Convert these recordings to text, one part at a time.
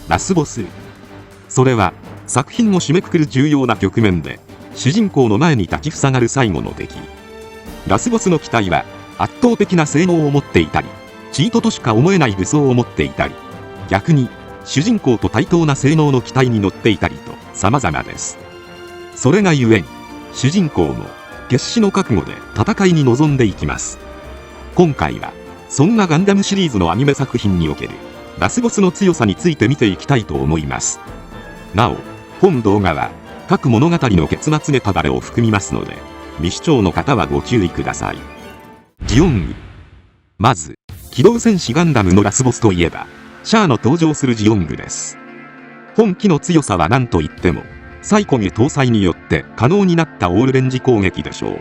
ラスボス。それは作品を締めくくる重要な局面で主人公の前に立ちふさがる最後の敵。ラスボスの機体は圧倒的な性能を持っていたり、チートとしか思えない武装を持っていたり、逆に主人公と対等な性能の機体に乗っていたりと様々です。それがゆえに主人公も決死の覚悟で戦いに臨んでいきます。今回はそんなガンダムシリーズのアニメ作品におけるラスボスの強さについて見ていきたいと思います。なお、本動画は各物語の結末ネタバレを含みますので、未視聴の方はご注意ください。ジオング。まず、機動戦士ガンダムのラスボスといえば、シャアの登場するジオングです。本機の強さは何といっても、サイコミュ搭載によって可能になったオールレンジ攻撃でしょう。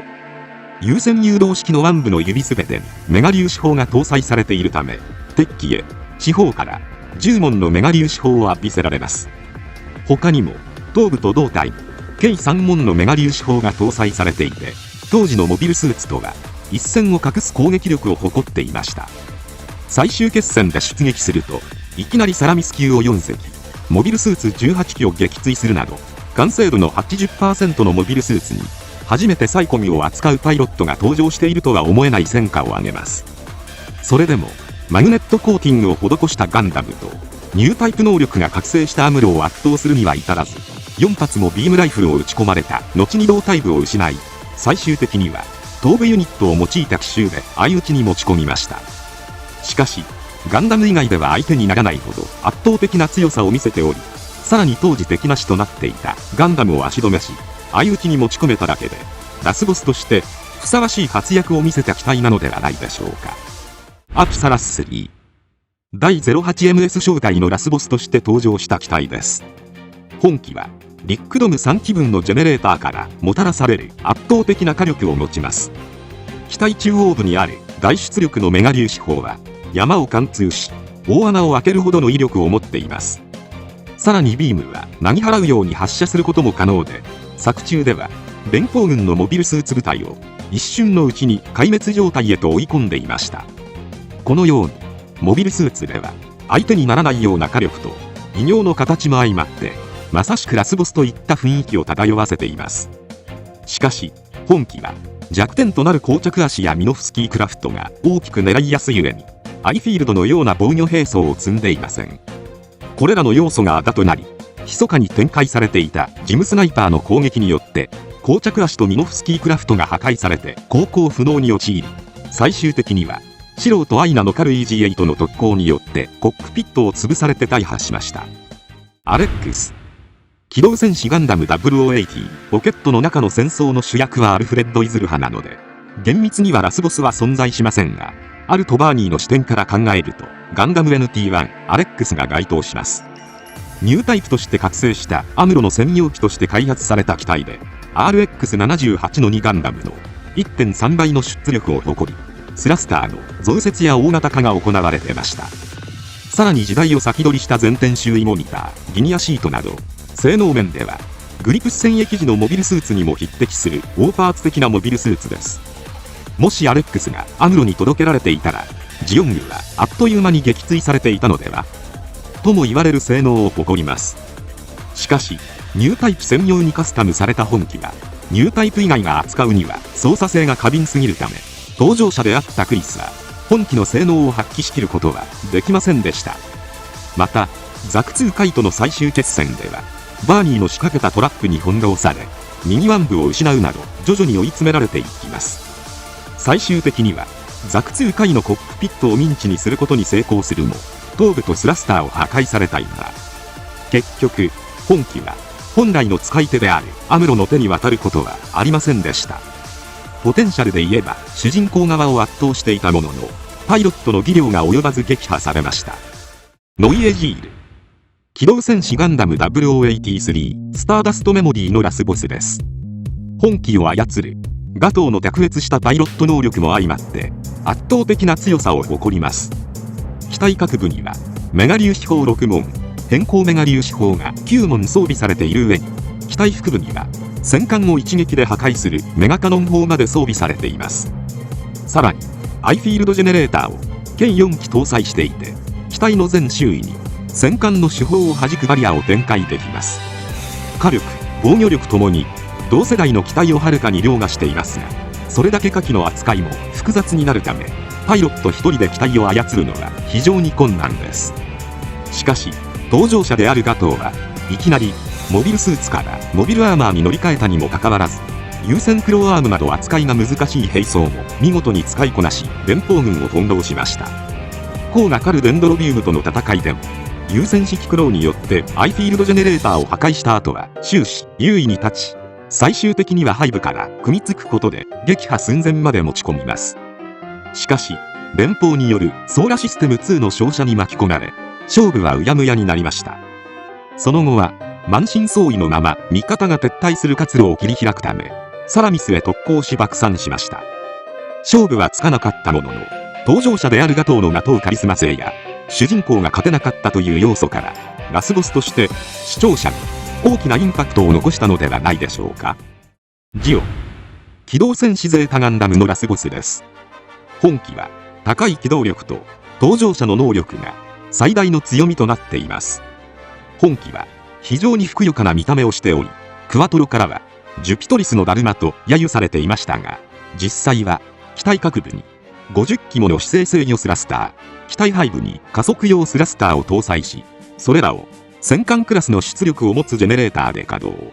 優先誘導式の腕部の指すべてメガ粒子砲が搭載されているため、敵機へ四方から10門のメガ粒子砲を浴びせられます。他にも頭部と胴体計3門のメガ粒子砲が搭載されていて、当時のモビルスーツとは一線を画す攻撃力を誇っていました。最終決戦で出撃するといきなりサラミス級を4隻、モビルスーツ18機を撃墜するなど、完成度の 80% のモビルスーツに初めてサイコミを扱うパイロットが登場しているとは思えない戦果を挙げます。それでもマグネットコーティングを施したガンダムとニュータイプ能力が覚醒したアムロを圧倒するには至らず、4発もビームライフルを撃ち込まれた後に胴体部を失い、最終的には頭部ユニットを用いた奇襲で相打ちに持ち込みました。しかしガンダム以外では相手にならないほど圧倒的な強さを見せており、さらに当時敵なしとなっていたガンダムを足止めし、相打ちに持ち込めただけでラスボスとしてふさわしい活躍を見せた機体なのではないでしょうか。アプサラス3。第 08MS 正体のラスボスとして登場した機体です。本機はリックドム3機分のジェネレーターからもたらされる圧倒的な火力を持ちます。機体中央部にある大出力のメガ粒子砲は山を貫通し、大穴を開けるほどの威力を持っています。さらにビームはなぎ払うように発射することも可能で、作中では連邦軍のモビルスーツ部隊を一瞬のうちに壊滅状態へと追い込んでいました。このようにモビルスーツでは相手にならないような火力と異形の形も相まって、まさしくラスボスといった雰囲気を漂わせています。しかし本機は弱点となる膠着足やミノフスキークラフトが大きく狙いやすい上に、アイフィールドのような防御兵装を積んでいません。これらの要素があだとなり、密かに展開されていたジムスナイパーの攻撃によって膠着足とミノフスキークラフトが破壊されて航行不能に陥り、最終的には素人アイナのカル EG8 の特攻によってコックピットを潰されて大破しました。アレックス。機動戦士ガンダム0080ポケットの中の戦争の主役はアルフレッド・イズル派なので、厳密にはラスボスは存在しませんが、アルとバーニーの視点から考えるとガンダム NT1 アレックスが該当します。ニュータイプとして覚醒したアムロの専用機として開発された機体で、 RX78 の2ガンダムの 1.3 倍の出力を誇り、スラスターの増設や大型化が行われていました。さらに時代を先取りした全天周囲モニター、ギニアシートなど、性能面ではグリプス戦役時のモビルスーツにも匹敵する大パーツ的なモビルスーツです。もしアレックスがアムロに届けられていたら、ジオングはあっという間に撃墜されていたのではとも言われる性能を誇ります。しかしニュータイプ専用にカスタムされた本機はニュータイプ以外が扱うには操作性が過敏すぎるため、登場者であったクリスは本機の性能を発揮しきることはできませんでした。またザク2カイトの最終決戦ではバーニーの仕掛けたトラップに翻弄され、右腕部を失うなど徐々に追い詰められていきます。最終的にはザク2カイのコックピットをミンチにすることに成功するも、頭部とスラスターを破壊されたいが、結局本機は本来の使い手であるアムロの手に渡ることはありませんでした。ポテンシャルで言えば主人公側を圧倒していたものの、パイロットの技量が及ばず撃破されました。ノイエジール。機動戦士ガンダム0083スターダストメモリーのラスボスです。本機を操るガトーの卓越したパイロット能力も相まって圧倒的な強さを誇ります。機体各部にはメガ粒子砲6門、変更メガ粒子砲が9門装備されている上に、機体腹部には戦艦を一撃で破壊するメガカノン砲まで装備されています。さらにアイフィールドジェネレーターを計4機搭載していて、機体の全周囲に戦艦の主砲を弾くバリアを展開できます。火力、防御力ともに同世代の機体をはるかに凌駕していますが、それだけ火器の扱いも複雑になるため、パイロット1人で機体を操るのは非常に困難です。しかし搭乗者であるガトーはいきなりモビルスーツからモビルアーマーに乗り換えたにもかかわらず、有線クローアームなど扱いが難しい兵装も見事に使いこなし、連邦軍を翻弄しました。黄河カルデンドロビウムとの戦いでも有線式クローによってアイフィールドジェネレーターを破壊した後は終始優位に立ち、最終的には背部から組み付くことで撃破寸前まで持ち込みます。しかし連邦によるソーラシステム2の照射に巻き込まれ、勝負はうやむやになりました。その後は満身創痍のまま味方が撤退する活路を切り開くため、サラミスへ特攻し爆散しました。勝負はつかなかったものの、搭乗者であるガトーのまとうカリスマ性や主人公が勝てなかったという要素から、ラスボスとして視聴者に大きなインパクトを残したのではないでしょうか。ジオ、機動戦士ゼータガンダムのラスボスです。本機は高い機動力と搭乗者の能力が最大の強みとなっています。本機は非常にふくよかな見た目をしており、クワトロからはジュピトリスのだるまと揶揄されていましたが、実際は機体各部に50機もの姿勢制御スラスター、機体背部に加速用スラスターを搭載し、それらを戦艦クラスの出力を持つジェネレーターで稼働。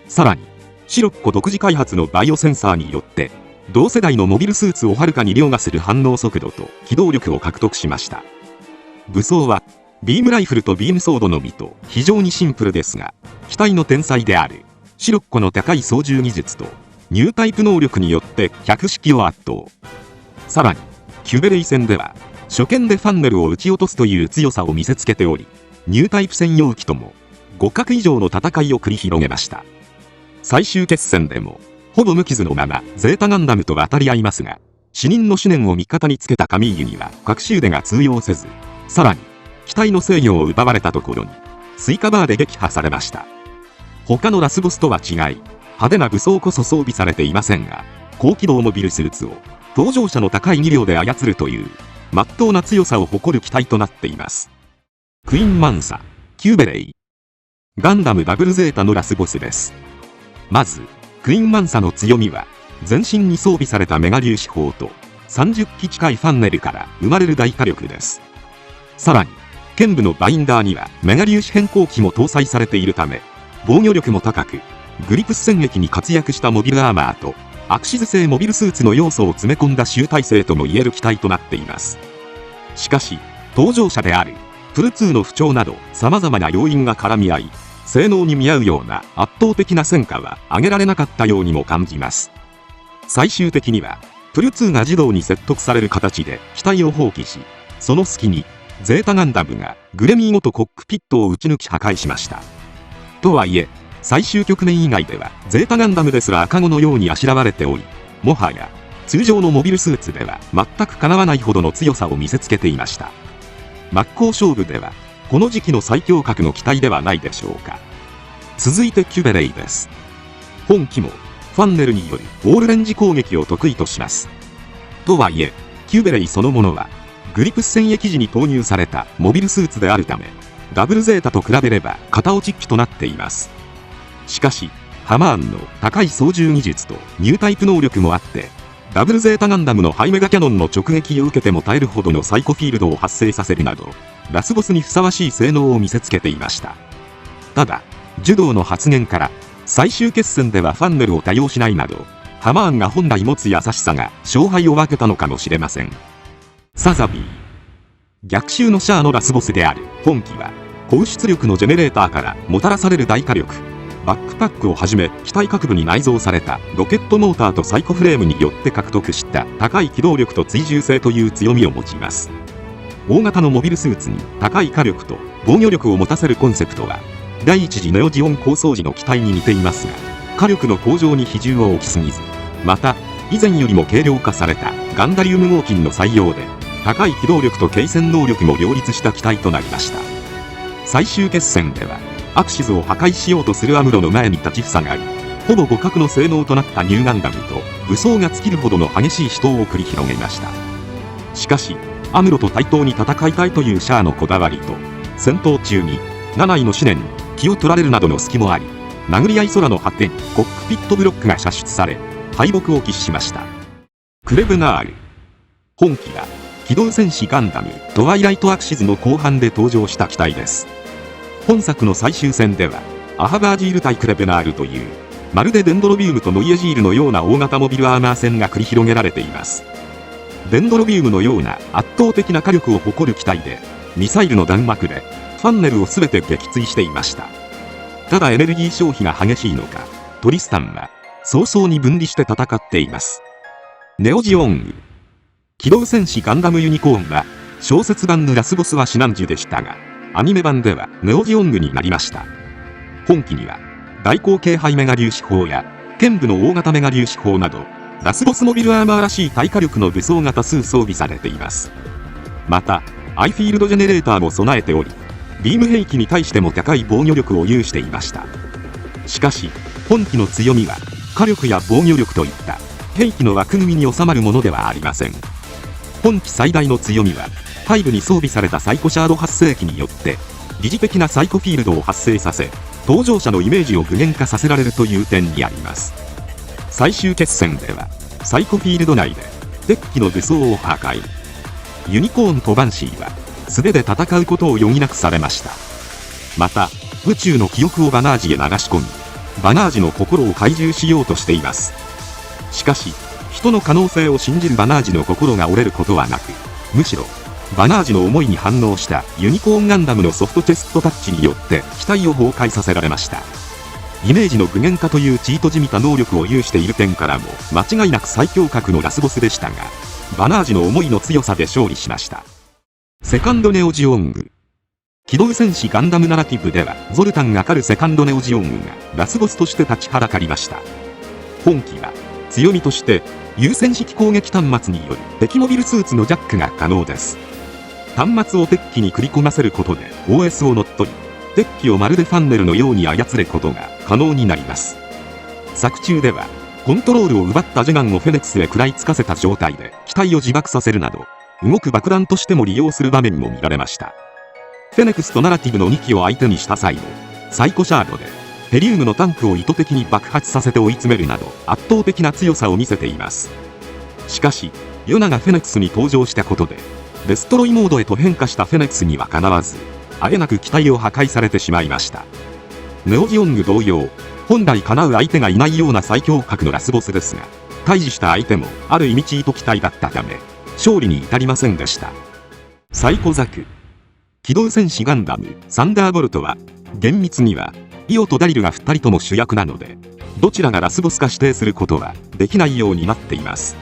さらにシロッコ独自開発のバイオセンサーによって同世代のモビルスーツをはるかに凌駕する反応速度と機動力を獲得しました。武装はビームライフルとビームソードのみと非常にシンプルですが、機体の天才であるシロッコの高い操縦技術とニュータイプ能力によって百式を圧倒。さらにキュベレイ戦では初見でファンネルを撃ち落とすという強さを見せつけており、ニュータイプ専用機とも互角以上の戦いを繰り広げました。最終決戦でもほぼ無傷のままゼータガンダムと渡り合いますが、死人の思念を味方につけたカミーユには隠し腕が通用せず、さらに機体の制御を奪われたところにスイカバーで撃破されました。他のラスボスとは違い、派手な武装こそ装備されていませんが、高機動モビルスーツを搭乗者の高い技量で操るという真っ当な強さを誇る機体となっています。クインマンサ、キューベレイ。ガンダムダブルゼータのラスボスです。まずクインマンサの強みは、全身に装備されたメガ粒子砲と30機近いファンネルから生まれる大火力です。さらに剣部のバインダーにはメガ粒子変更器も搭載されているため、防御力も高く、グリプス戦役に活躍したモビルアーマーとアクシズ製モビルスーツの要素を詰め込んだ集大成ともいえる機体となっています。しかし搭乗者であるプル2の不調など様々な要因が絡み合い、性能に見合うような圧倒的な戦果は上げられなかったようにも感じます。最終的にはプル2が自動に説得される形で機体を放棄し、その隙にゼータガンダムがグレミーごとコックピットを撃ち抜き破壊しました。とはいえ最終局面以外ではゼータガンダムですら赤子のようにあしらわれており、もはや通常のモビルスーツでは全くかなわないほどの強さを見せつけていました。真っ向勝負ではこの時期の最強格の機体ではないでしょうか。続いてキュベレイです。本機もファンネルによるオールレンジ攻撃を得意とします。とはいえキュベレイそのものはグリプス戦役時に投入されたモビルスーツであるため、ダブルゼータと比べれば型落ち機となっています。しかしハマーンの高い操縦技術とニュータイプ能力もあって、ダブルゼータガンダムのハイメガキャノンの直撃を受けても耐えるほどのサイコフィールドを発生させるなど、ラスボスにふさわしい性能を見せつけていました。ただジュドーの発言から最終決戦ではファンネルを多用しないなど、ハマーンが本来持つ優しさが勝敗を分けたのかもしれません。サザビー、逆襲のシャアのラスボスである本機は、高出力のジェネレーターからもたらされる大火力、バックパックをはじめ機体各部に内蔵されたロケットモーターとサイコフレームによって獲得した高い機動力と追従性という強みを持ちます。大型のモビルスーツに高い火力と防御力を持たせるコンセプトは、第一次ネオジオン構想時の機体に似ていますが、火力の向上に比重を置きすぎず、また以前よりも軽量化されたガンダリウム合金の採用で、高い機動力と継戦能力も両立した機体となりました。最終決戦ではアクシズを破壊しようとするアムロの前に立ちふさがり、ほぼ互角の性能となったニューガンダムと武装が尽きるほどの激しい死闘を繰り広げました。しかしアムロと対等に戦いたいというシャアのこだわりと、戦闘中に7位の試練に気を取られるなどの隙もあり、殴り合い空の果てにコックピットブロックが射出され、敗北を喫しました。クレブナール。本機は機動戦士ガンダムトワイライトアクシズの後半で登場した機体です。本作の最終戦ではアハバージール対クレブナールというまるでデンドロビウムとノイエジールのような大型モビルアーマー戦が繰り広げられています。デンドロビウムのような圧倒的な火力を誇る機体で、ミサイルの弾幕でファンネルを全て撃墜していました。ただエネルギー消費が激しいのか、トリスタンは早々に分離して戦っています。ネオジオング。機動戦士ガンダムユニコーンは小説版のラスボスはシナンジュでしたが、アニメ版ではネオジオングになりました。本機には大口径ハイメガ粒子砲や剣部の大型メガ粒子砲などラスボスモビルアーマーらしい耐火力の武装が多数装備されています。またアイフィールドジェネレーターも備えており、ビーム兵器に対しても高い防御力を有していました。しかし本機の強みは火力や防御力といった兵器の枠組みに収まるものではありません。本機最大の強みは背部に装備されたサイコシャード発生器によって疑似的なサイコフィールドを発生させ、登場者のイメージを具現化させられるという点にあります。最終決戦ではサイコフィールド内で敵機の武装を破壊。ユニコーンとバンシーは素手で戦うことを余儀なくされました。また宇宙の記憶をバナージへ流し込み、バナージの心を懐柔しようとしています。しかし人の可能性を信じるバナージの心が折れることはなく、むしろバナージの思いに反応したユニコーンガンダムのソフトチェストタッチによって機体を崩壊させられました。イメージの具現化というチートじみた能力を有している点からも間違いなく最強格のラスボスでしたが、バナージの思いの強さで勝利しました。セカンドネオジオング。機動戦士ガンダムナラティブではゾルタンが狩るセカンドネオジオングがラスボスとして立ちはだかりました。本機は強みとして有線式攻撃端末による敵モビルスーツのジャックが可能です。端末を敵機に繰り込ませることで OS を乗っ取り、敵機をまるでファンネルのように操ることが可能になります。作中ではコントロールを奪ったジェガンをフェネクスへ食らいつかせた状態で機体を自爆させるなど、動く爆弾としても利用する場面も見られました。フェネクスとナラティブの2機を相手にした際もサイコシャードでヘリウムのタンクを意図的に爆発させて追い詰めるなど圧倒的な強さを見せています。しかしヨナがフェネクスに登場したことでデストロイモードへと変化したフェネクスにはかなわず、あえなく機体を破壊されてしまいました。ネオジオング同様、本来かなう相手がいないような最強格のラスボスですが、対峙した相手もある意味チート機体だったため勝利に至りませんでした。サイコザク。機動戦士ガンダムサンダーボルトは厳密にはイオとダリルが2人とも主役なので、どちらがラスボスか指定することはできないようになっています。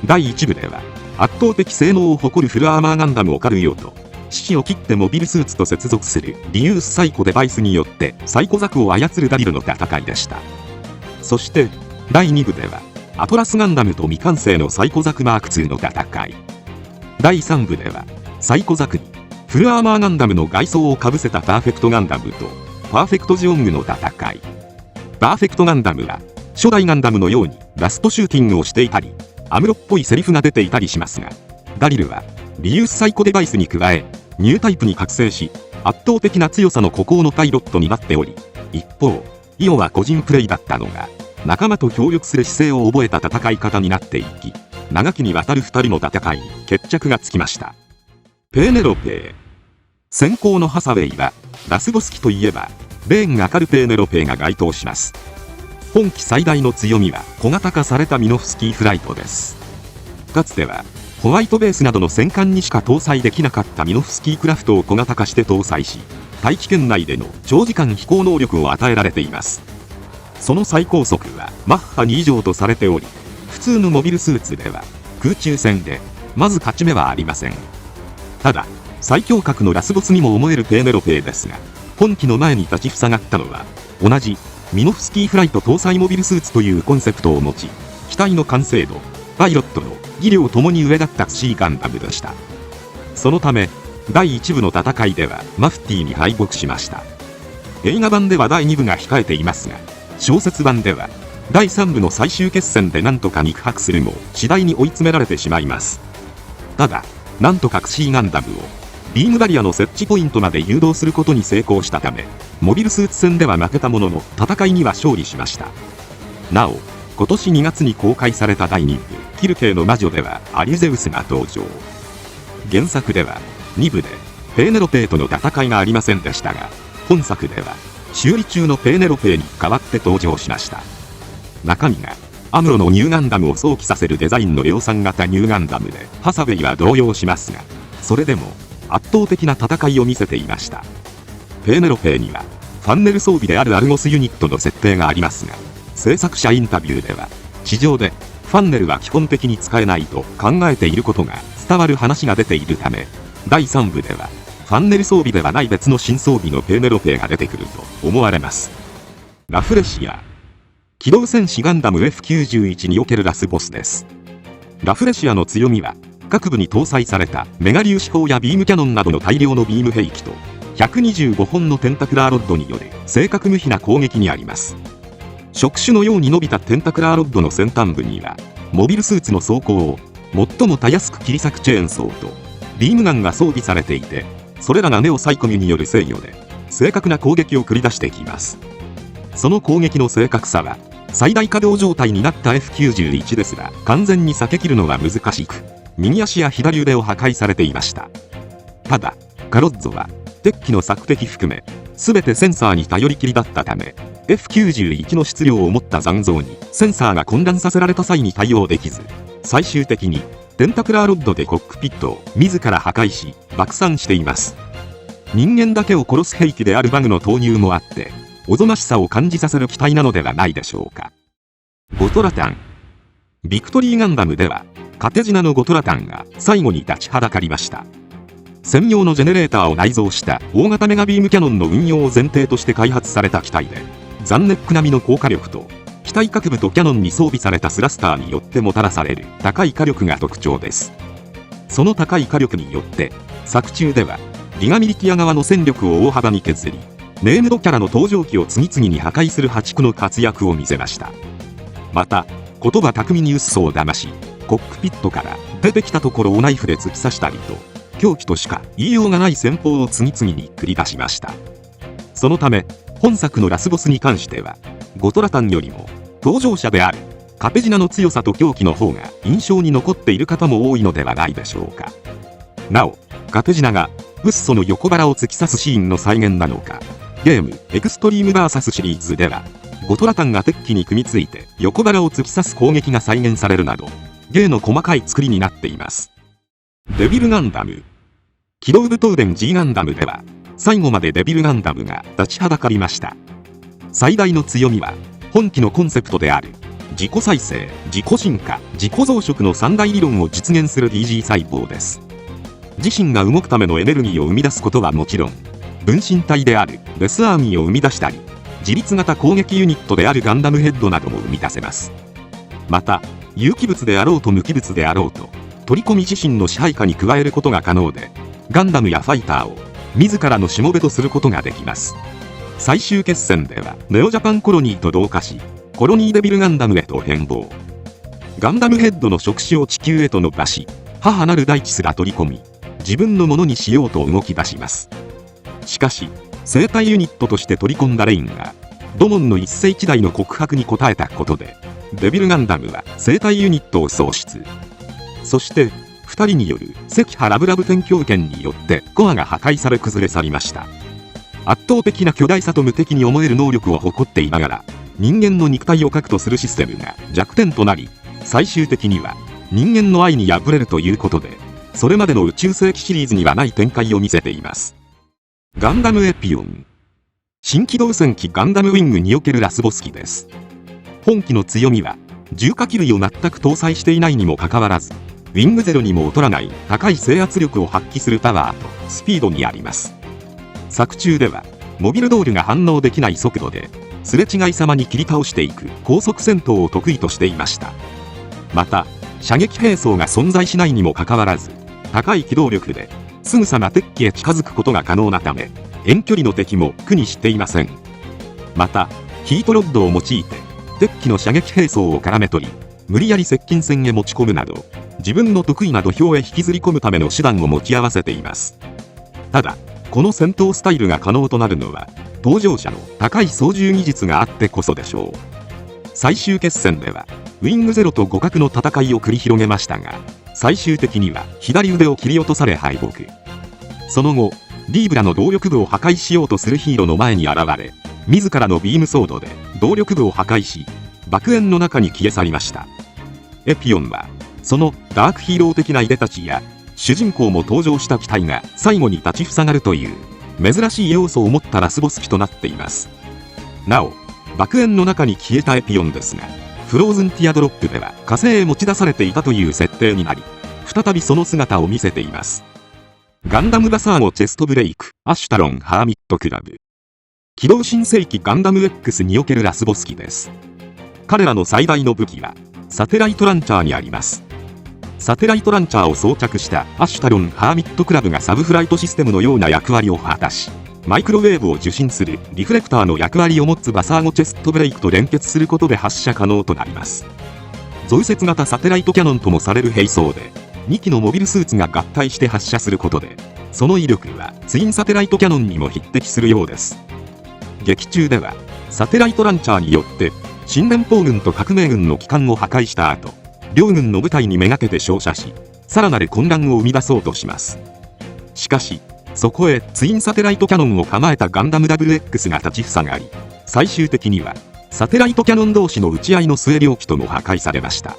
第1部では圧倒的性能を誇るフルアーマーガンダムを狩るようと、指揮を切ってモビルスーツと接続するリユースサイコデバイスによってサイコザクを操るダリルの戦いでした。そして第2部ではアトラスガンダムと未完成のサイコザクマーク2の戦い。第3部ではサイコザクにフルアーマーガンダムの外装をかぶせたパーフェクトガンダムとパーフェクトジオングの戦い。パーフェクトガンダムは初代ガンダムのようにラストシューティングをしていたり、アムロっぽいセリフが出ていたりしますが、ダリルはリユースサイコデバイスに加えニュータイプに覚醒し圧倒的な強さの孤高のパイロットになっており、一方イオは個人プレイだったのが仲間と協力する姿勢を覚えた戦い方になっていき、長きにわたる2人の戦いに決着がつきました。ペーネロペー。先行のハサウェイはラスボス機といえばレーンがかるペーネロペーが該当します。本機最大の強みは小型化されたミノフスキーフライトです。かつてはホワイトベースなどの戦艦にしか搭載できなかったミノフスキークラフトを小型化して搭載し、大気圏内での長時間飛行能力を与えられています。その最高速はマッハ2以上とされており、普通のモビルスーツでは空中戦でまず勝ち目はありません。ただ最強格のラスボスにも思えるペーネロペーですが、本機の前に立ちふさがったのは同じミノフスキーフライト搭載モビルスーツというコンセプトを持ち、機体の完成度、パイロットの技量ともに上だったシーガンダムでした。そのため第1部の戦いではマフティーに敗北しました。映画版では第2部が控えていますが、小説版では第3部の最終決戦でなんとか肉薄するも次第に追い詰められてしまいます。ただなんとかシーガンダムをビームバリアの設置ポイントまで誘導することに成功したため、モビルスーツ戦では負けたものの戦いには勝利しました。なお、今年2月に公開された第2部キルケーの魔女ではアリュゼウスが登場。原作では2部でペーネロペーとの戦いがありませんでしたが、本作では修理中のペーネロペーに代わって登場しました。中身がアムロのニューガンダムを想起させるデザインの量産型ニューガンダムで、ハサウェイは動揺しますが、それでも圧倒的な戦いを見せていました。ペーネロペーにはファンネル装備であるアルゴスユニットの設定がありますが、制作者インタビューでは地上でファンネルは基本的に使えないと考えていることが伝わる話が出ているため、第3部ではファンネル装備ではない別の新装備のペーネロペーが出てくると思われます。ラフレシア、機動戦士ガンダム F91 におけるラスボスです。ラフレシアの強みは各部に搭載されたメガ粒子砲やビームキャノンなどの大量のビーム兵器と125本のテンタクラーロッドによる正確無比な攻撃にあります。触手のように伸びたテンタクラーロッドの先端部にはモビルスーツの装甲を最もたやすく切り裂くチェーンソーとビームガンが装備されていて、それらがネオサイコミによる制御で正確な攻撃を繰り出してきます。その攻撃の正確さは最大稼働状態になった F91 ですが、完全に避けきるのは難しく、右足や左腕を破壊されていました。ただカロッゾは敵機の索敵含め全てセンサーに頼りきりだったため、F91 の質量を持った残像にセンサーが混乱させられた際に対応できず、最終的にテンタクラーロッドでコックピットを自ら破壊し爆散しています。人間だけを殺す兵器であるバグの投入もあって、おぞましさを感じさせる機体なのではないでしょうか。ゴトラタン、ビクトリーガンダムではカテジナのゴトラタンが最後に立ちはだかりました。専用のジェネレーターを内蔵した大型メガビームキャノンの運用を前提として開発された機体で、ザンネック並みの高火力と機体各部とキャノンに装備されたスラスターによってもたらされる高い火力が特徴です。その高い火力によって作中ではリガミリティア側の戦力を大幅に削り、ネームドキャラの登場機を次々に破壊する破竹の活躍を見せました。また言葉巧みに嘘を騙し、コックピットから出てきたところをナイフで突き刺したりと、狂気としか言いようがない戦法を次々に繰り出しました。そのため本作のラスボスに関してはゴトラタンよりも登場者であるカペジナの強さと狂気の方が印象に残っている方も多いのではないでしょうか。なおカペジナがブッソの横腹を突き刺すシーンの再現なのか、ゲームエクストリームバーサスシリーズではゴトラタンが敵機に組みついて横腹を突き刺す攻撃が再現されるなど、芸の細かい作りになっています。デビルガンダム、機動武闘伝 G ガンダムでは最後までデビルガンダムが立ちはだかりました。最大の強みは本機のコンセプトである自己再生、自己進化、自己増殖の三大理論を実現する DG 細胞です。自身が動くためのエネルギーを生み出すことはもちろん、分身体であるデスアーミーを生み出したり、自立型攻撃ユニットであるガンダムヘッドなども生み出せます。また有機物であろうと無機物であろうと取り込み自身の支配下に加えることが可能で、ガンダムやファイターを自らのしもべとすることができます。最終決戦ではネオジャパンコロニーと同化し、コロニーデビルガンダムへと変貌。ガンダムヘッドの触手を地球へと伸ばし、母なる大地すら取り込み自分のものにしようと動き出します。しかし生体ユニットとして取り込んだレインがドモンの一世一代の告白に応えたことで、デビルガンダムは生体ユニットを喪失。そして2人による赤波ラブラブ天狂剣によってコアが破壊され崩れ去りました。圧倒的な巨大さと無敵に思える能力を誇っていながら、人間の肉体を核とするシステムが弱点となり、最終的には人間の愛に敗れるということで、それまでの宇宙世紀シリーズにはない展開を見せています。ガンダムエピオン、新機動戦機ガンダムウィングにおけるラスボス機です。本機の強みは重火器類を全く搭載していないにもかかわらず、ウィングゼロにも劣らない高い制圧力を発揮するパワーとスピードにあります。作中ではモビルドールが反応できない速度ですれ違いざまに切り倒していく高速戦闘を得意としていました。また射撃兵装が存在しないにもかかわらず、高い機動力ですぐさま敵機へ近づくことが可能なため、遠距離の敵も苦にしていません。またヒートロッドを用いて敵機の射撃兵装を絡め取り、無理やり接近戦へ持ち込むなど、自分の得意な土俵へ引きずり込むための手段を持ち合わせています。ただ、この戦闘スタイルが可能となるのは、搭乗者の高い操縦技術があってこそでしょう。最終決戦では、ウィングゼロと互角の戦いを繰り広げましたが、最終的には左腕を切り落とされ敗北。その後、リーブラの動力部を破壊しようとするヒーローの前に現れ、自らのビームソードで動力部を破壊し、爆炎の中に消え去りました。エピオンは、そのダークヒーロー的ないでたちや、主人公も登場した機体が最後に立ちふさがるという、珍しい要素を持ったラスボス機となっています。なお、爆炎の中に消えたエピオンですが、フローズンティアドロップでは火星へ持ち出されていたという設定になり、再びその姿を見せています。ガンダムバサーゴチェストブレイク、アシュタロンハーミットクラブ。機動新世紀ガンダム X におけるラスボス機です。彼らの最大の武器は、サテライトランチャーにあります。サテライトランチャーを装着したアシュタロンハーミットクラブがサブフライトシステムのような役割を果たし、マイクロウェーブを受信するリフレクターの役割を持つバサーゴチェストブレイクと連結することで発射可能となります。増設型サテライトキャノンともされる兵装で、2機のモビルスーツが合体して発射することで、その威力はツインサテライトキャノンにも匹敵するようです。劇中では、サテライトランチャーによって、新連邦軍と革命軍の機関を破壊した後、両軍の部隊にめがけて照射し、さらなる混乱を生み出そうとします。しかし、そこへツインサテライトキャノンを構えたガンダム WX が立ちふさがり、最終的には、サテライトキャノン同士の撃ち合いの末両機とも破壊されました。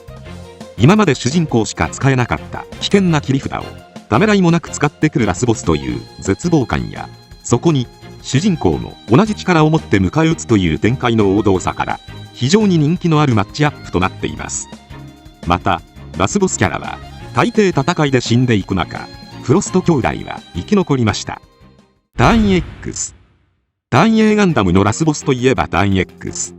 今まで主人公しか使えなかった危険な切り札をためらいもなく使ってくるラスボスという絶望感や、そこに主人公も同じ力を持って迎え撃つという展開の王道さから非常に人気のあるマッチアップとなっています。またラスボスキャラは大抵戦いで死んでいく中、フロスト兄弟は生き残りました。ターン X。 ターン A ガンダムのラスボスといえばターン X。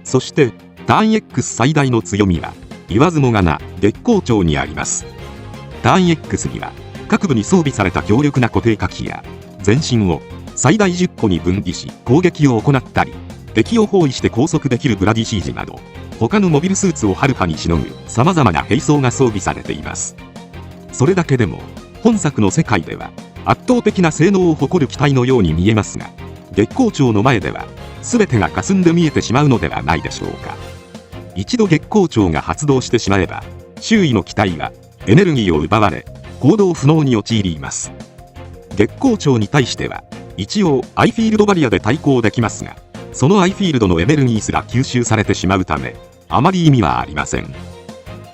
そしてターン X 最大の強みは言わずもがな月光町にあります。ターン X には各部に装備された強力な固定火器や、全身を最大10個に分離し攻撃を行ったり、敵を包囲して拘束できるブラディシージなど、他のモビルスーツをはるかにしのぐ様々な兵装が装備されています。それだけでも本作の世界では圧倒的な性能を誇る機体のように見えますが、月光町の前では全てが霞んで見えてしまうのではないでしょうか。一度月光町が発動してしまえば、周囲の機体はエネルギーを奪われ行動不能に陥ります。月光町に対しては一応アイフィールドバリアで対抗できますが、そのアイフィールドのエネルギーすら吸収されてしまうため、あまり意味はありません。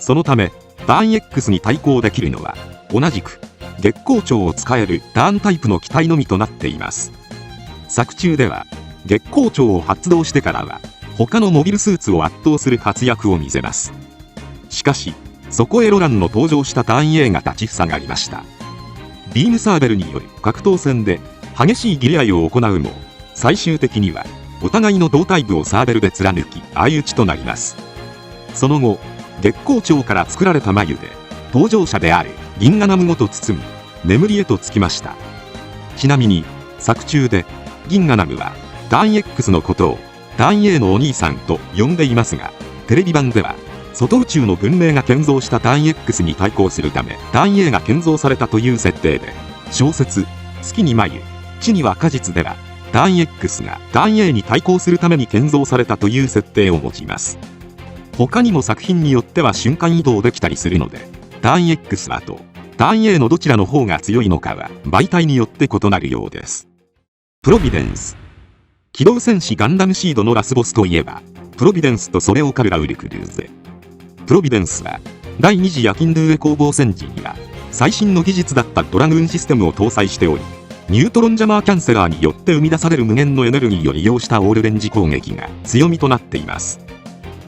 そのためターン X に対抗できるのは同じく月光町を使えるターンタイプの機体のみとなっています。作中では月光町を発動してからは他のモビルスーツを圧倒する活躍を見せます。しかしそこへロランの登場したターン A が立ちふさがりました。ビームサーベルによる格闘戦で激しい斬り合いを行うも、最終的にはお互いの胴体部をサーベルで貫き相打ちとなります。その後月光町から作られた繭で登場者である銀河ナムごと包み眠りへとつきました。ちなみに作中で銀河ナムはターン X のことをターン A のお兄さんと呼んでいますが、テレビ版では外宇宙の文明が建造したターン X に対抗するためターン A が建造されたという設定で、小説「月に繭地には果実」ではターン X がターン A に対抗するために建造されたという設定を持ちます。他にも作品によっては瞬間移動できたりするので、ターン X はとターン A のどちらの方が強いのかは媒体によって異なるようです。プロビデンス。機動戦士ガンダムシードのラスボスといえばプロビデンスとソレオカルラウルクルーゼ。プロビデンスは第2次ヤキンドゥエ攻防戦時には最新の技術だったドラグーンシステムを搭載しており、ニュートロンジャマーキャンセラーによって生み出される無限のエネルギーを利用したオールレンジ攻撃が強みとなっています。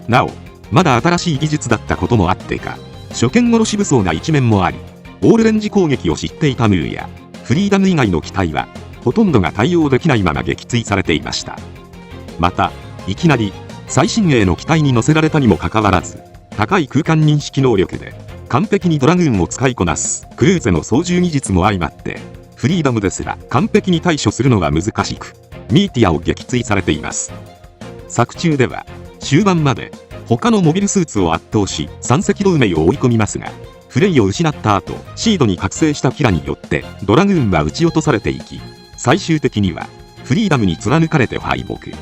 なおまだ新しい技術だったこともあってか、初見殺し武装な一面もあり、オールレンジ攻撃を知っていたムーやフリーダム以外の機体はほとんどが対応できないまま撃墜されていました。またいきなり最新鋭の機体に乗せられたにもかかわらず、高い空間認識能力で完璧にドラグーンを使いこなすクルーゼの操縦技術も相まって、フリーダムですら完璧に対処するのが難しく、ミーティアを撃墜されています。作中では終盤まで他のモビルスーツを圧倒し3隻同盟を追い込みますが、フレイを失った後、シードに覚醒したキラによってドラグーンは撃ち落とされていき、最終的にはフリーダムに貫かれて敗北。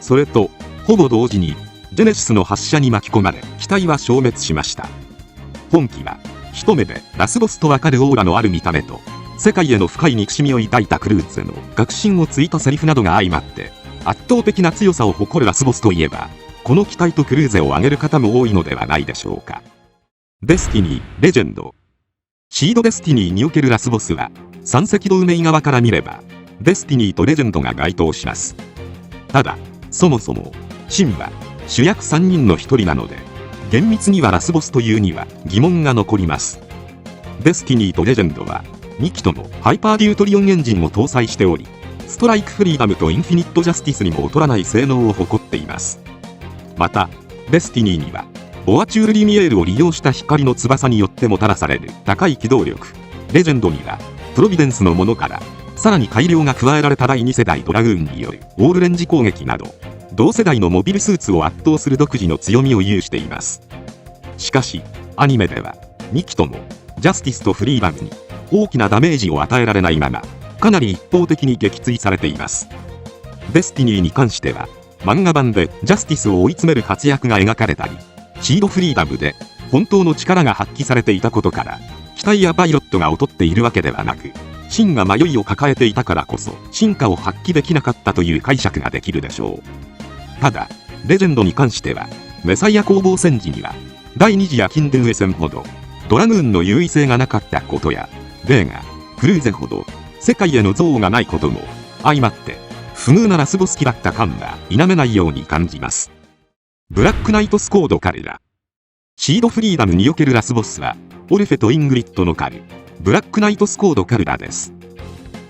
それとほぼ同時にジェネシスの発射に巻き込まれ、機体は消滅しました。本機は一目でラスボスとわかるオーラのある見た目と世界への深い憎しみを抱いたクルーズの確信をついたセリフなどが相まって圧倒的な強さを誇るラスボスといえば、この機体とクルーゼを挙げる方も多いのではないでしょうか。デスティニー、レジェンド。シードデスティニーにおけるラスボスは三赤同盟側から見ればデスティニーとレジェンドが該当します。ただそもそもシンは主役3人の1人なので、厳密にはラスボスというには疑問が残ります。デスティニーとレジェンドは2機ともハイパーデュートリオンエンジンを搭載しており、ストライクフリーダムとインフィニットジャスティスにも劣らない性能を誇っています。またデスティニーにはボアチュール・リミエールを利用した光の翼によってもたらされる高い機動力、レジェンドにはプロビデンスのものからさらに改良が加えられた第2世代ドラグーンによるオールレンジ攻撃など、同世代のモビルスーツを圧倒する独自の強みを有しています。しかしアニメでは2機ともジャスティスとフリーダムに大きなダメージを与えられないまま、かなり一方的に撃墜されています。デスティニーに関しては漫画版でジャスティスを追い詰める活躍が描かれたり、シードフリーダムで本当の力が発揮されていたことから機体やパイロットが劣っているわけではなく、シンが迷いを抱えていたからこそ進化を発揮できなかったという解釈ができるでしょう。ただレジェンドに関してはメサイア攻防戦時には第2次やキンドゥエ戦ほどドラグーンの優位性がなかったことや、ベーガ、クルーゼほど世界への憎悪がないことも相まって不遇なラスボス機だった感は否めないように感じます。ブラックナイトスコードカルラ。シードフリーダムにおけるラスボスはオルフェとイングリッドのカル、ブラックナイトスコードカルラです。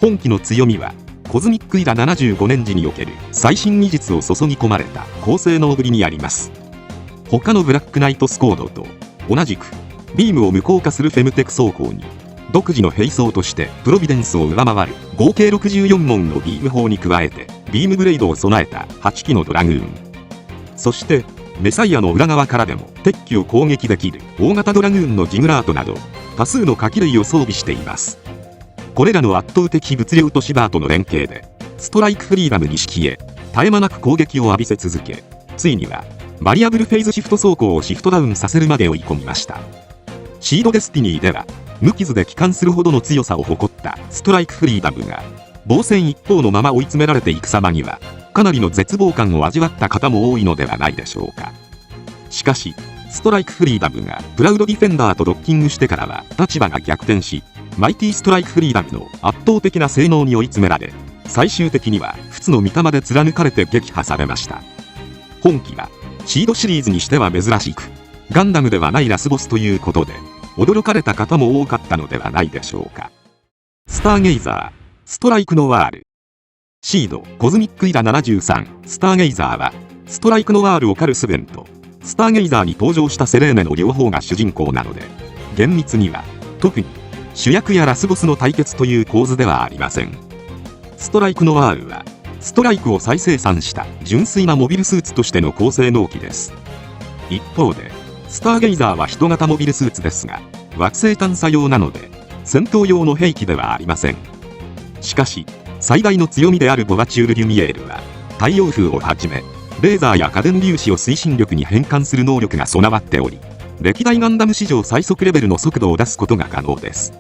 本機の強みはコズミックイラ75年時における最新技術を注ぎ込まれた高性能ぶりにあります。他のブラックナイトスコードと同じくビームを無効化するフェムテク装甲に独自の兵装としてプロビデンスを上回る合計64門のビーム砲に加えてビームブレイドを備えた8機のドラグーン、そしてメサイアの裏側からでも敵機を攻撃できる大型ドラグーンのジグラートなど多数の火器類を装備しています。これらの圧倒的物量とシバーとの連携でストライクフリーダム2式へ絶え間なく攻撃を浴びせ続け、ついにはバリアブルフェイズシフト装甲をシフトダウンさせるまで追い込みました。シードデスティニーでは無傷で帰還するほどの強さを誇ったストライクフリーダムが防戦一方のまま追い詰められていく様にはかなりの絶望感を味わった方も多いのではないでしょうか。しかしストライクフリーダムがプラウドディフェンダーとドッキングしてからは立場が逆転し、マイティストライクフリーダムの圧倒的な性能に追い詰められ、最終的には不の御霊で貫かれて撃破されました。本機はシードシリーズにしては珍しくガンダムではないラスボスということで驚かれた方も多かったのではないでしょうか。スターゲイザー、ストライクノワール。シードコズミックイラ73スターゲイザーはストライクノワールオカルスベンとスターゲイザーに登場したセレーネの両方が主人公なので、厳密には特に主役やラスボスの対決という構図ではありません。ストライクノワールはストライクを再生産した純粋なモビルスーツとしての高性能機です。一方でスターゲイザーは人型モビルスーツですが惑星探査用なので戦闘用の兵器ではありません。しかし最大の強みであるボアチュール・リュミエールは太陽風をはじめレーザーや家電粒子を推進力に変換する能力が備わっており、歴代ガンダム史上最速レベルの速度を出すことが可能です。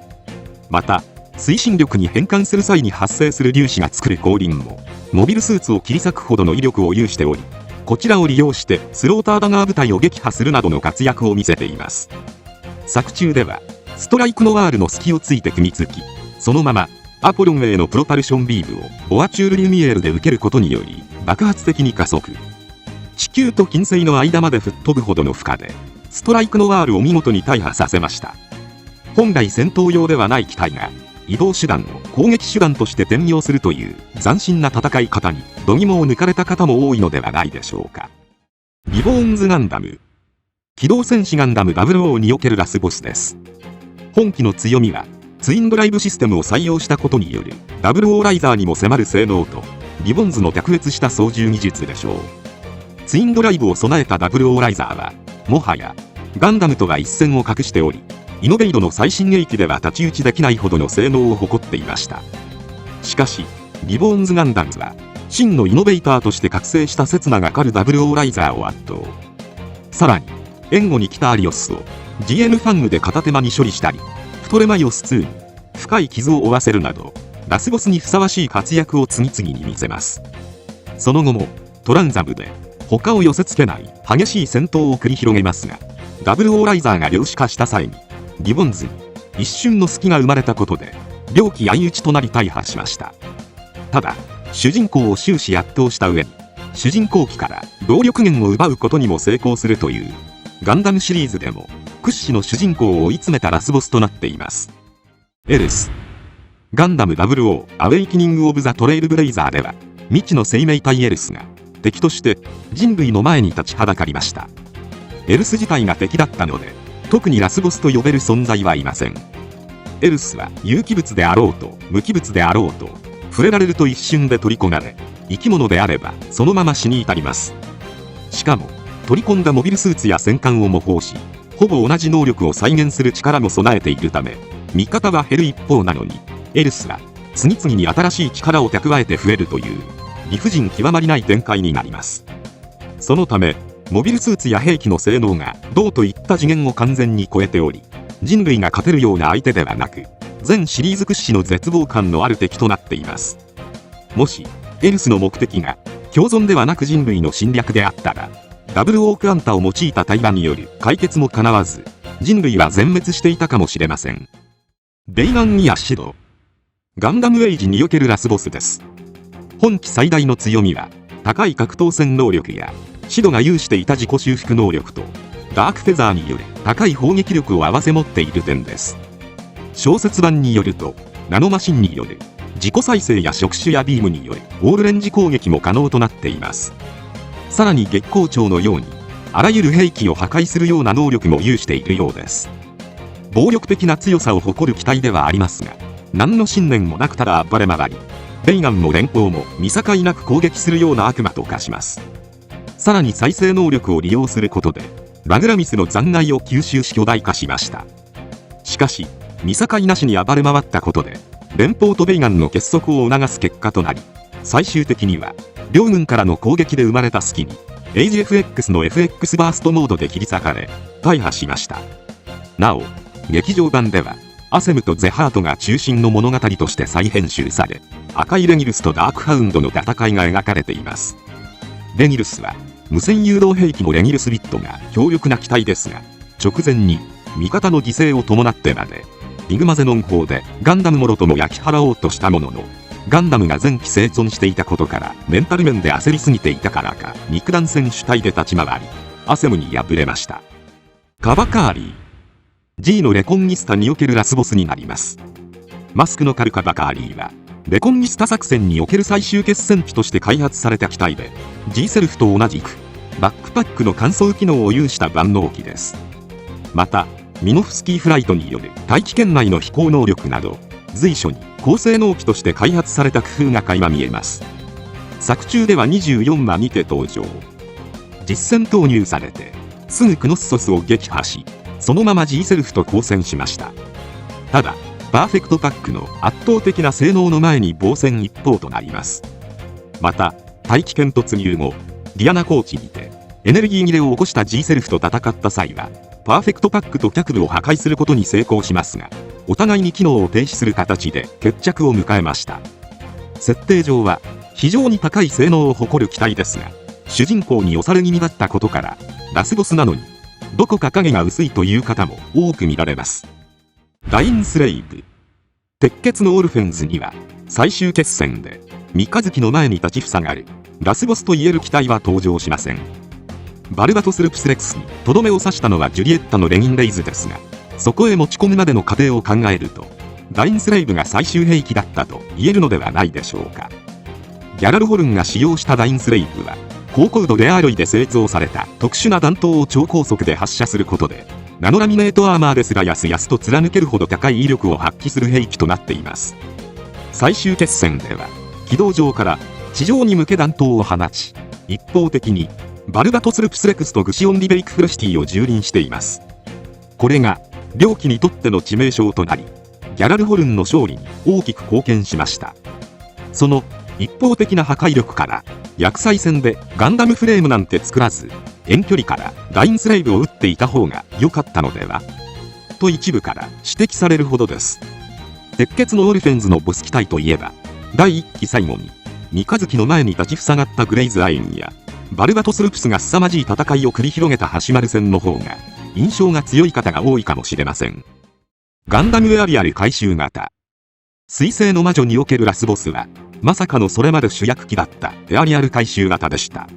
また推進力に変換する際に発生する粒子が作る光輪もモビルスーツを切り裂くほどの威力を有しており、こちらを利用してスローターダガー部隊を撃破するなどの活躍を見せています。作中ではストライクノワールの隙をついて組みつき、そのままアポロンへのプロパルションビームをボアチュール・リュミエールで受けることにより爆発的に加速、地球と金星の間まで吹っ飛ぶほどの負荷でストライクノワールを見事に大破させました。本来戦闘用ではない機体が移動手段を攻撃手段として転用するという斬新な戦い方に度肝を抜かれた方も多いのではないでしょうか。リボーンズガンダム、機動戦士ガンダム00におけるラスボスです。本機の強みはツインドライブシステムを採用したことによる00ライザーにも迫る性能とリボンズの卓越した操縦技術でしょう。ツインドライブを備えた00ライザーはもはやガンダムとは一線を画しており、イノベイドの最新兵器では太刀打ちできないほどの性能を誇っていました。しかしリボーンズガンダムズは真のイノベーターとして覚醒した刹那が狩る00ライザーを圧倒。さらに援護に来たアリオスを GN ファングで片手間に処理したり、プトレマイオス2に深い傷を負わせるなどラスボスにふさわしい活躍を次々に見せます。その後もトランザムで他を寄せ付けない激しい戦闘を繰り広げますが、00ライザーが量子化した際にリボンズに一瞬の隙が生まれたことで両機相打ちとなり大破しました。ただ主人公を終始圧倒した上に主人公機から動力源を奪うことにも成功するというガンダムシリーズでも屈指の主人公を追い詰めたラスボスとなっています。エルスガンダム00アウェイキニング・オブ・ザ・トレイルブレイザーでは未知の生命体エルスが敵として人類の前に立ちはだかりました。エルス自体が敵だったので特にラスボスと呼べる存在はいません。エルスは有機物であろうと無機物であろうと触れられると一瞬で取り込まれ、生き物であればそのまま死に至ります。しかも取り込んだモビルスーツや戦艦を模倣し、ほぼ同じ能力を再現する力も備えているため味方は減る一方なのに、エルスは次々に新しい力を蓄えて増えるという理不尽極まりない展開になります。そのためモビルスーツや兵器の性能が銅といった次元を完全に超えており、人類が勝てるような相手ではなく、全シリーズ屈指の絶望感のある敵となっています。もしエルスの目的が共存ではなく人類の侵略であったら、ダブルオークアンタを用いた対話による解決も叶わず、人類は全滅していたかもしれません。ベイガン・イア・シドガンダムエイジにおけるラスボスです。本機最大の強みは高い格闘戦能力やシドが有していた自己修復能力とダークフェザーによる高い砲撃力を併せ持っている点です。小説版によるとナノマシンによる自己再生や触手やビームによるオールレンジ攻撃も可能となっています。さらに月光鳥のようにあらゆる兵器を破壊するような能力も有しているようです。暴力的な強さを誇る機体ではありますが、何の信念もなくただ暴れ回り、ベイガンも連邦も見境なく攻撃するような悪魔と化します。さらに再生能力を利用することでラグラミスの残骸を吸収し巨大化しました。しかし見境なしに暴れ回ったことで連邦とベイガンの結束を促す結果となり、最終的には両軍からの攻撃で生まれた隙に AGFX の FX バーストモードで切り裂かれ大破しました。なお劇場版ではアセムとゼハートが中心の物語として再編集され、赤いレギルスとダークハウンドの戦いが描かれています。レギルスは無線誘導兵器のレギルスビットが強力な機体ですが、直前に味方の犠牲を伴ってまでリグマゼノン砲でガンダムもろとも焼き払おうとしたものの、ガンダムが前期生存していたことからメンタル面で焦りすぎていたからか肉弾戦主体で立ち回り、アセムに敗れました。カバカーリー G のレコンギスタにおけるラスボスになります。マスクのカルカバカーリーはレコンギスタ作戦における最終決戦機として開発された機体で、 G セルフと同じくバックパックの乾燥機能を有した万能機です。またミノフスキーフライトによる大気圏内の飛行能力など随所に高性能機として開発された工夫が垣間見えます。作中では24話にて登場。実戦投入されてすぐクノッソスを撃破し、そのまま G セルフと交戦しました。ただパーフェクトパックの圧倒的な性能の前に防戦一方となります。また大気圏突入後リアナ高地にてエネルギー切れを起こした G セルフと戦った際はパーフェクトパックと脚部を破壊することに成功しますが、お互いに機能を停止する形で決着を迎えました。設定上は非常に高い性能を誇る機体ですが、主人公に押され気味だったことからラスボスなのにどこか影が薄いという方も多く見られます。ダインスレイブ鉄血のオルフェンズには最終決戦で三日月の前に立ちふさがるラスボスといえる機体は登場しません。バルバトス・ルプスレックスにとどめを刺したのはジュリエッタのレギンレイズですが、そこへ持ち込むまでの過程を考えるとダインスレイブが最終兵器だったと言えるのではないでしょうか。ギャラルホルンが使用したダインスレイブは高高度レアアロイで製造された特殊な弾頭を超高速で発射することで、ナノラミネートアーマーですらやすやすと貫けるほど高い威力を発揮する兵器となっています。最終決戦では軌道上から地上に向け弾頭を放ち、一方的にバルバトス・ルプスレクスとグシオン・リベイク・フロシティを蹂躙しています。これが両機にとっての致命傷となり、ギャラルホルンの勝利に大きく貢献しました。その一方的な破壊力から、厄災戦でガンダムフレームなんて作らず、遠距離からガインスレイブを撃っていた方が良かったのではと一部から指摘されるほどです。鉄血のオルフェンズのボス機体といえば、第1期最後に三日月の前に立ちふさがったグレイズアインやバルバトスルプスが凄まじい戦いを繰り広げた橋丸戦の方が印象が強い方が多いかもしれません。ガンダムエアリアル回収型。水星の魔女におけるラスボスは、まさかのそれまで主役機だったエアリアル回収型でした。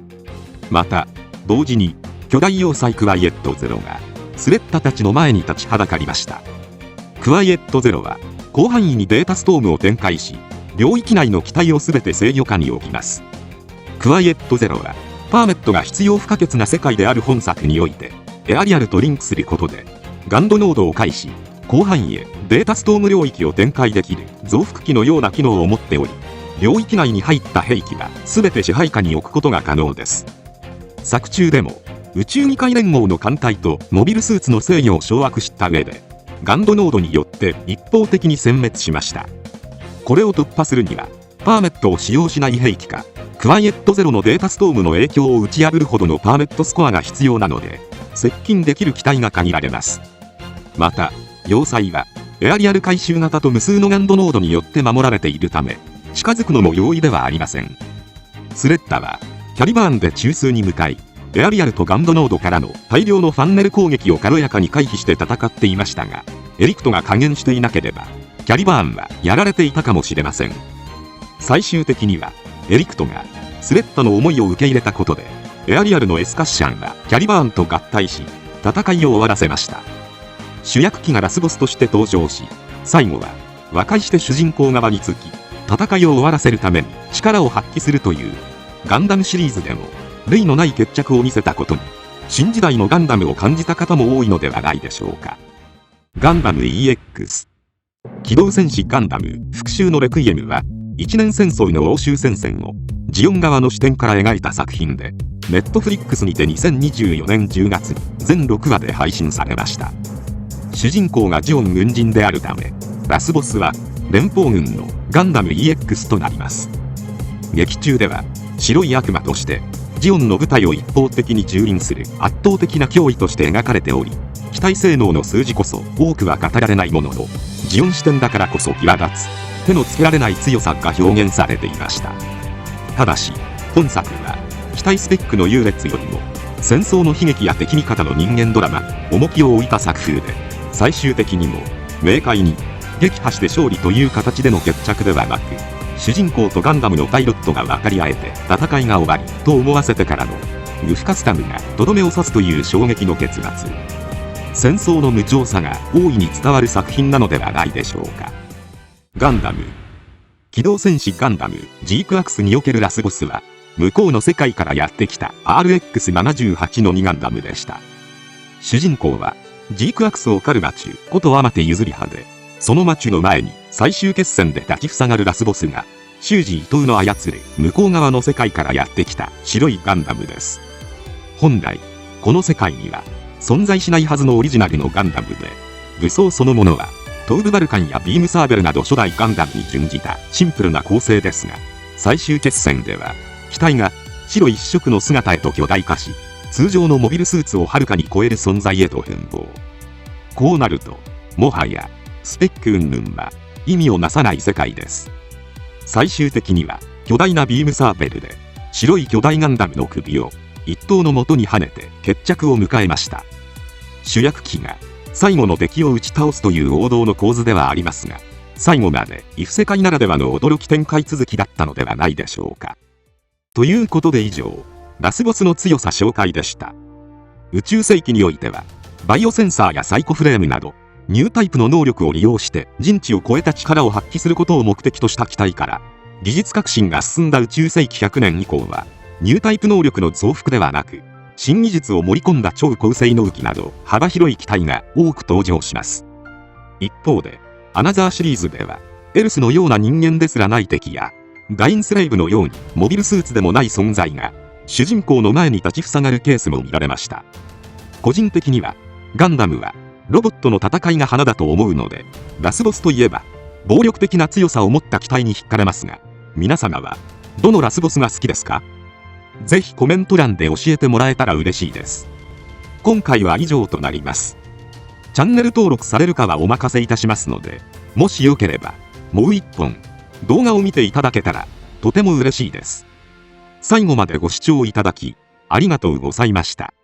また、同時に巨大要塞クワイエットゼロがスレッタたちの前に立ちはだかりました。クワイエットゼロは広範囲にデータストームを展開し、領域内の機体を全て制御下に置きます。クワイエットゼロはパーメットが必要不可欠な世界である本作においてエアリアルとリンクすることでガンドノードを介し、広範囲へデータストーム領域を展開できる増幅器のような機能を持っており、領域内に入った兵器は全て支配下に置くことが可能です。作中でも宇宙議会連合の艦隊とモビルスーツの制御を掌握した上でガンドノードによって一方的に殲滅しました。これを突破するにはパーメットを使用しない兵器かクワイエットゼロのデータストームの影響を打ち破るほどのパーメットスコアが必要なので、接近できる機体が限られます。また要塞はエアリアル回収型と無数のガンドノードによって守られているため、近づくのも容易ではありません。スレッタはキャリバーンで中枢に向かい、エアリアルとガンドノードからの大量のファンネル攻撃を軽やかに回避して戦っていましたが、エリクトが加減していなければキャリバーンはやられていたかもしれません。最終的にはエリクトがスレッタの思いを受け入れたことで、エアリアルのエスカッシャンはキャリバーンと合体し戦いを終わらせました。主役機がラスボスとして登場し、最後は和解して主人公側につき戦いを終わらせるために力を発揮するというガンダムシリーズでも類のない決着を見せたことに、新時代のガンダムを感じた方も多いのではないでしょうか。ガンダム EX 機動戦士ガンダム復讐のレクイエムは、一年戦争の欧州戦線をジオン側の視点から描いた作品で、ネットフリックスにて2024年10月に全6話で配信されました。主人公がジオン軍人であるため、ラスボスは連邦軍のガンダム EX となります。劇中では白い悪魔としてジオンの部隊を一方的に蹂躙する圧倒的な脅威として描かれており、機体性能の数字こそ多くは語られないものの、ジオン視点だからこそ際立つ手のつけられない強さが表現されていました。ただし本作は機体スペックの優劣よりも戦争の悲劇や敵味方の人間ドラマに重きを置いた作風で、最終的にも明快に撃破して勝利という形での決着ではなく、主人公とガンダムのパイロットが分かり合えて戦いが終わりと思わせてからのグフカスタムがとどめを刺すという衝撃の結末。戦争の無情さが大いに伝わる作品なのではないでしょうか。ガンダム機動戦士ガンダムジークアクスにおけるラスボスは、向こうの世界からやってきた RX78 の2ガンダムでした。主人公はジークアクスを狩るマチュことアマテ譲り派で、そのマチュの前に最終決戦で立ちふさがるラスボスが修二伊藤の操る向こう側の世界からやってきた白いガンダムです。本来この世界には存在しないはずのオリジナルのガンダムで、武装そのものはトウルバルカンやビームサーベルなど初代ガンダムに準じたシンプルな構成ですが、最終決戦では機体が白一色の姿へと巨大化し、通常のモビルスーツをはるかに超える存在へと変貌。こうなるともはやスペック云々は意味をなさない世界です。最終的には巨大なビームサーベルで白い巨大ガンダムの首を一頭の元に跳ねて決着を迎えました。主役機が最後の敵を打ち倒すという王道の構図ではありますが、最後まで異世界ならではの驚き展開続きだったのではないでしょうか。ということで以上、ラスボスの強さ紹介でした。宇宙世紀においてはバイオセンサーやサイコフレームなどニュータイプの能力を利用して人知を超えた力を発揮することを目的とした機体から、技術革新が進んだ宇宙世紀100年以降はニュータイプ能力の増幅ではなく、新技術を盛り込んだ超高性能機など幅広い機体が多く登場します。一方でアナザーシリーズではエルスのような人間ですらない敵やガインスレイブのようにモビルスーツでもない存在が主人公の前に立ちふさがるケースも見られました。個人的にはガンダムはロボットの戦いが花だと思うので、ラスボスといえば暴力的な強さを持った機体に惹かれますが、皆様はどのラスボスが好きですか？ぜひコメント欄で教えてもらえたら嬉しいです。今回は以上となります。チャンネル登録されるかはお任せいたしますので、もしよければもう一本動画を見ていただけたらとても嬉しいです。最後までご視聴いただきありがとうございました。